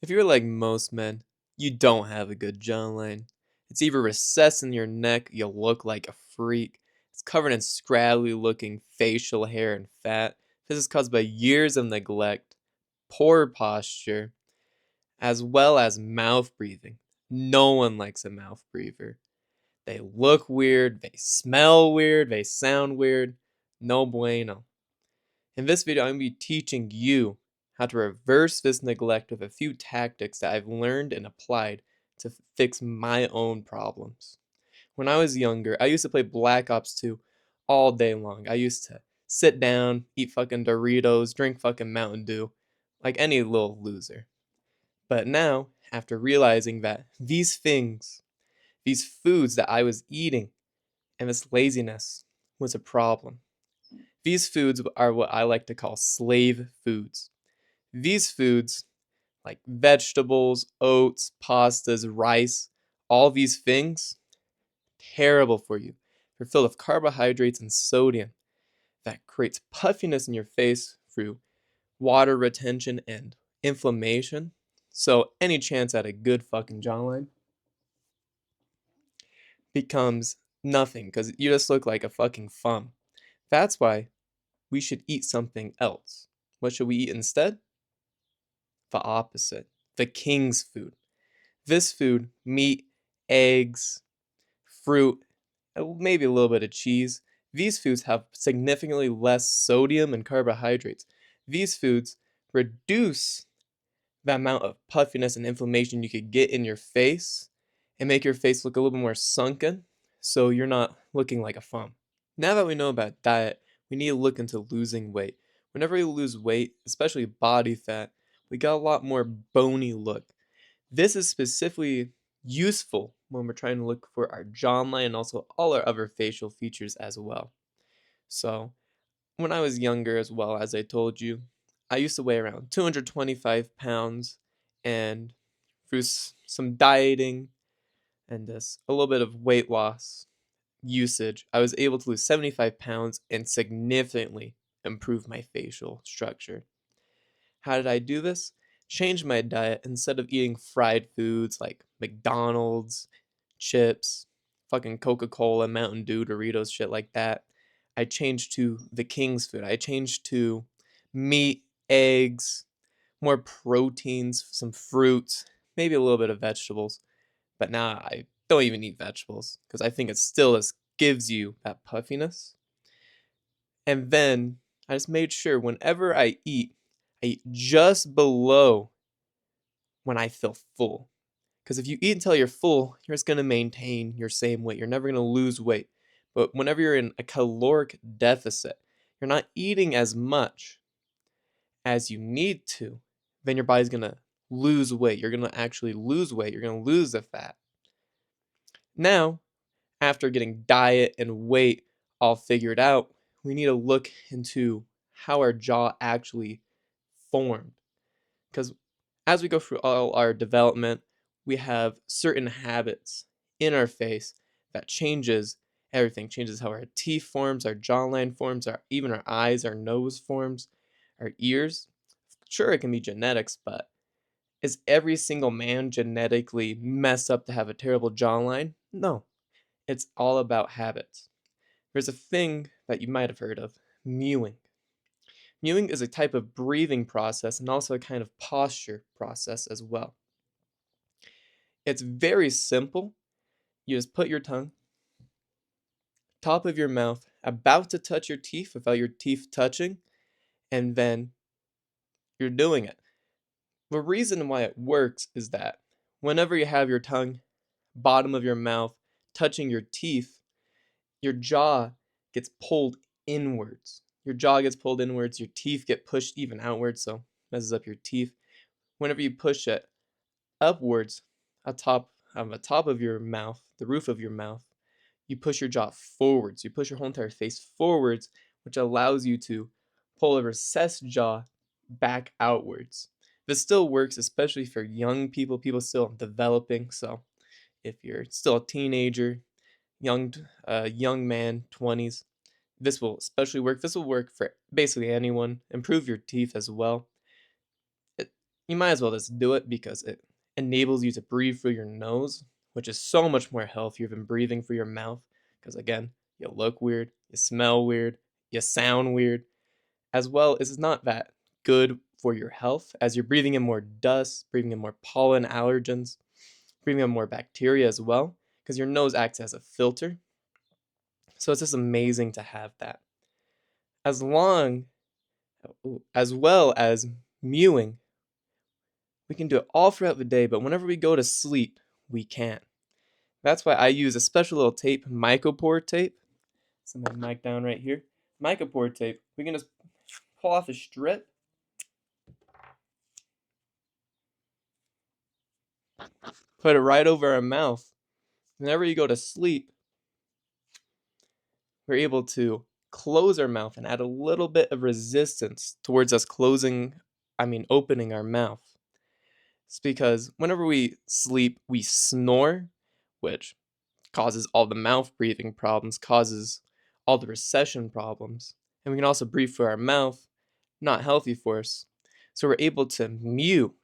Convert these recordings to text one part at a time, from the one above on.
If you're like most men, you don't have a good jawline. It's either recessed in your neck, you look like a freak. It's covered in scraggly looking facial hair and fat. This is caused by years of neglect, poor posture, as well as mouth breathing. No one likes a mouth breather. They look weird, they smell weird, they sound weird. No bueno. In this video, I'm going to be teaching you how to reverse this neglect with a few tactics that I've learned and applied to fix my own problems. When I was younger, I used to play Black Ops 2 all day long. I used to sit down, eat fucking Doritos, drink fucking Mountain Dew, like any little loser. But now, after realizing that these things, these foods that I was eating, and this laziness was a problem. These foods are what I like to call slave foods. These foods, like vegetables, oats, pastas, rice, all these things, terrible for you. They're filled with carbohydrates and sodium that creates puffiness in your face through water retention and inflammation. So any chance at a good fucking jawline becomes nothing because you just look like a fucking thumb. That's why we should eat something else. What should we eat instead? The opposite. The king's food. This food, meat, eggs, fruit, maybe a little bit of cheese. These foods have significantly less sodium and carbohydrates. These foods reduce the amount of puffiness and inflammation you could get in your face and make your face look a little bit more sunken so you're not looking like a thumb. Now that we know about diet, we need to look into losing weight. Whenever we lose weight, especially body fat, we got a lot more bony look. This is specifically useful when we're trying to look for our jawline and also all our other facial features as well. So, when I was younger as well, as I told you, I used to weigh around 225 pounds, and through some dieting and a little bit of weight loss usage, I was able to lose 75 pounds and significantly improve my facial structure. How did I do this? Change my diet. Instead of eating fried foods like McDonald's, chips, fucking Coca-Cola, Mountain Dew, Doritos, shit like that. I changed to the king's food. I changed to meat, eggs, more proteins, some fruits, maybe a little bit of vegetables. But now I don't even eat vegetables because I think it still just gives you that puffiness. And then I just made sure whenever I eat just below when I feel full. Because if you eat until you're full, you're just going to maintain your same weight. You're never going to lose weight. But whenever you're in a caloric deficit, you're not eating as much as you need to, then your body's going to lose weight. You're going to actually lose weight. You're going to lose the fat. Now, after getting diet and weight all figured out, we need to look into how our jaw actually formed. Because as we go through all our development, we have certain habits in our face that changes everything. Changes how our teeth forms, our jawline forms, even our eyes, our nose forms, our ears. Sure, it can be genetics, but is every single man genetically messed up to have a terrible jawline? No. It's all about habits. There's a thing that you might have heard of, mewing. Mewing is a type of breathing process and also a kind of posture process as well. It's very simple. You just put your tongue, top of your mouth, about to touch your teeth without your teeth touching, and then you're doing it. The reason why it works is that whenever you have your tongue, bottom of your mouth, touching your teeth, your jaw gets pulled inwards. Your jaw gets pulled inwards, your teeth get pushed even outwards, so messes up your teeth. Whenever you push it upwards, on the top of your mouth, the roof of your mouth, you push your jaw forwards. You push your whole entire face forwards, which allows you to pull a recessed jaw back outwards. This still works, especially for young people, people still developing. So if you're still a teenager, young man, 20s, this will especially work. This will work for basically anyone. Improve your teeth as well. you might as well just do it because it enables you to breathe through your nose, which is so much more healthier than breathing through your mouth. Because again, you look weird, you smell weird, you sound weird. As well, it's not that good for your health as you're breathing in more dust, breathing in more pollen allergens, breathing in more bacteria as well, because your nose acts as a filter. So it's just amazing to have that. As long as well as mewing, we can do it all throughout the day, but whenever we go to sleep, we can't. That's why I use a special little tape, mycopore tape. Set my mic down right here. Mycopore tape. We can just pull off a strip, put it right over our mouth. Whenever you go to sleep, we're able to close our mouth and add a little bit of resistance towards us opening our mouth. It's because whenever we sleep, we snore, which causes all the mouth breathing problems, causes all the recession problems. And we can also breathe through our mouth, not healthy for us. So we're able to mew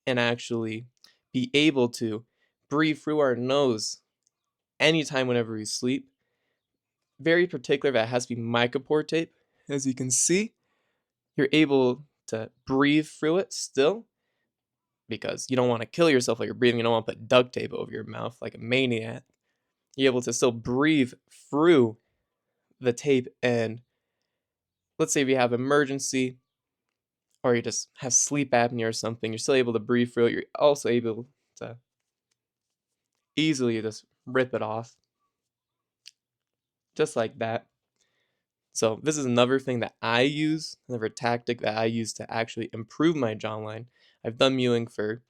and actually be able to breathe through our nose anytime whenever we sleep. Very particular that has to be mycopore tape. As you can see, you're able to breathe through it still because you don't want to kill yourself while you're breathing. You don't want to put duct tape over your mouth like a maniac. You're able to still breathe through the tape, and let's say if you have emergency or you just have sleep apnea or something, you're still able to breathe through it. You're also able to easily just rip it off just like that. So this is another thing that I use, another tactic that I use to actually improve my jawline. I've done mewing for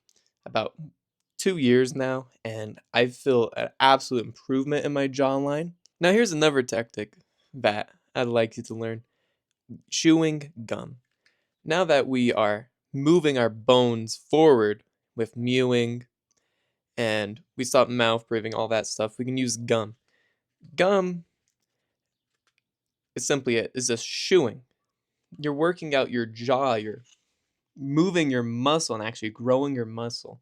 about 2 years now, and I feel an absolute improvement in my jawline. Now here's another tactic that I'd like you to learn: chewing gum. Now that we are moving our bones forward with mewing and we stop mouth breathing, all that stuff, we can use gum. Gum is simply is just chewing. You're working out your jaw, you're moving your muscle and actually growing your muscle.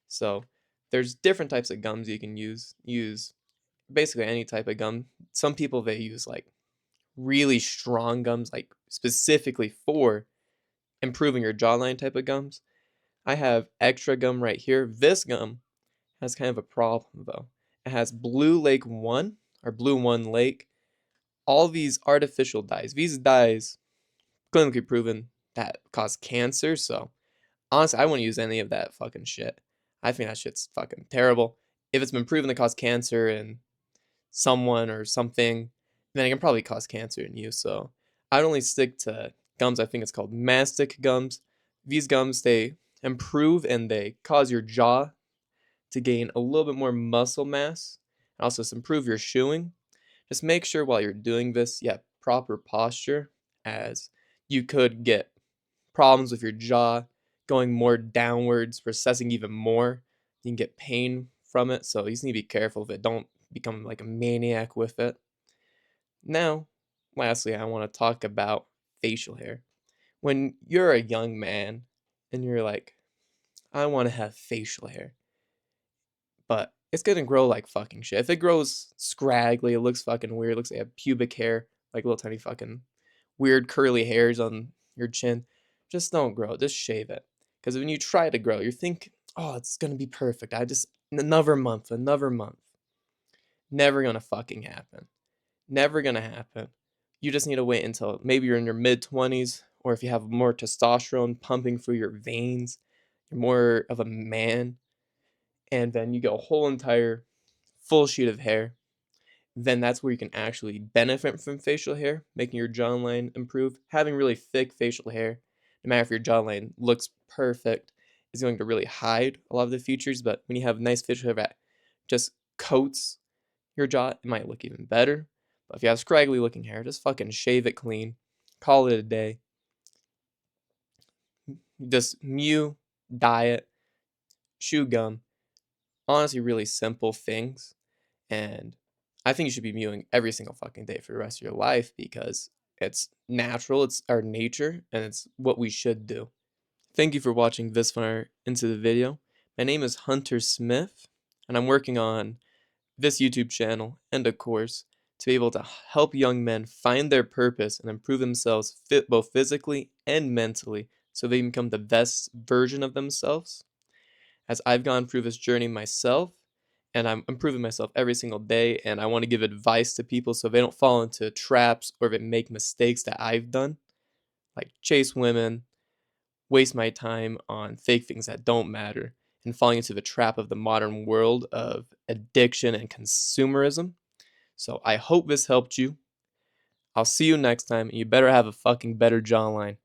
So there's different types of gums you can use. Use basically any type of gum. Some people they use like really strong gums, like specifically for improving your jawline type of gums. I have extra gum right here. This gum has kind of a problem though. It has Blue Lake 1 or Blue 1 Lake. All these artificial dyes. These dyes clinically proven that cause cancer, so honestly, I wouldn't use any of that fucking shit. I think that shit's fucking terrible. If it's been proven to cause cancer in someone or something, then it can probably cause cancer in you. So I'd only stick to gums. I think it's called mastic gums. These gums, they improve and they cause your jaw to gain a little bit more muscle mass. And also improve your chewing. Just make sure while you're doing this, you have proper posture, as you could get problems with your jaw going more downwards, recessing even more. You can get pain from it, so you just need to be careful of it. Don't become like a maniac with it. Now, lastly, I want to talk about facial hair. When you're a young man and you're like, I want to have facial hair, but it's gonna grow like fucking shit. If it grows scraggly, it looks fucking weird. It looks like a pubic hair, like little tiny fucking weird curly hairs on your chin. Just don't grow. Just shave it. Because when you try to grow, you think, oh, it's gonna be perfect. I just another month, another month. Never gonna fucking happen. Never gonna happen. You just need to wait until maybe you're in your mid 20s, or if you have more testosterone pumping through your veins, you're more of a man, and then you get a whole entire full sheet of hair. Then that's where you can actually benefit from facial hair, making your jawline improve. Having really thick facial hair, no matter if your jawline looks perfect, is going to really hide a lot of the features. But when you have nice facial hair that just coats your jaw, it might look even better. But if you have scraggly looking hair, just fucking shave it clean. Call it a day. Just mew, diet, chew gum. Honestly, really simple things. And I think you should be mewing every single fucking day for the rest of your life because it's natural, it's our nature, and it's what we should do. Thank you for watching this far into the video. My name is Hunter Smith, and I'm working on this YouTube channel and a course to be able to help young men find their purpose and improve themselves both physically and mentally so they can become the best version of themselves. As I've gone through this journey myself, and I'm improving myself every single day, and I want to give advice to people so they don't fall into traps or they make mistakes that I've done, like chase women, waste my time on fake things that don't matter, and falling into the trap of the modern world of addiction and consumerism. So I hope this helped you. I'll see you next time, and you better have a fucking better jawline.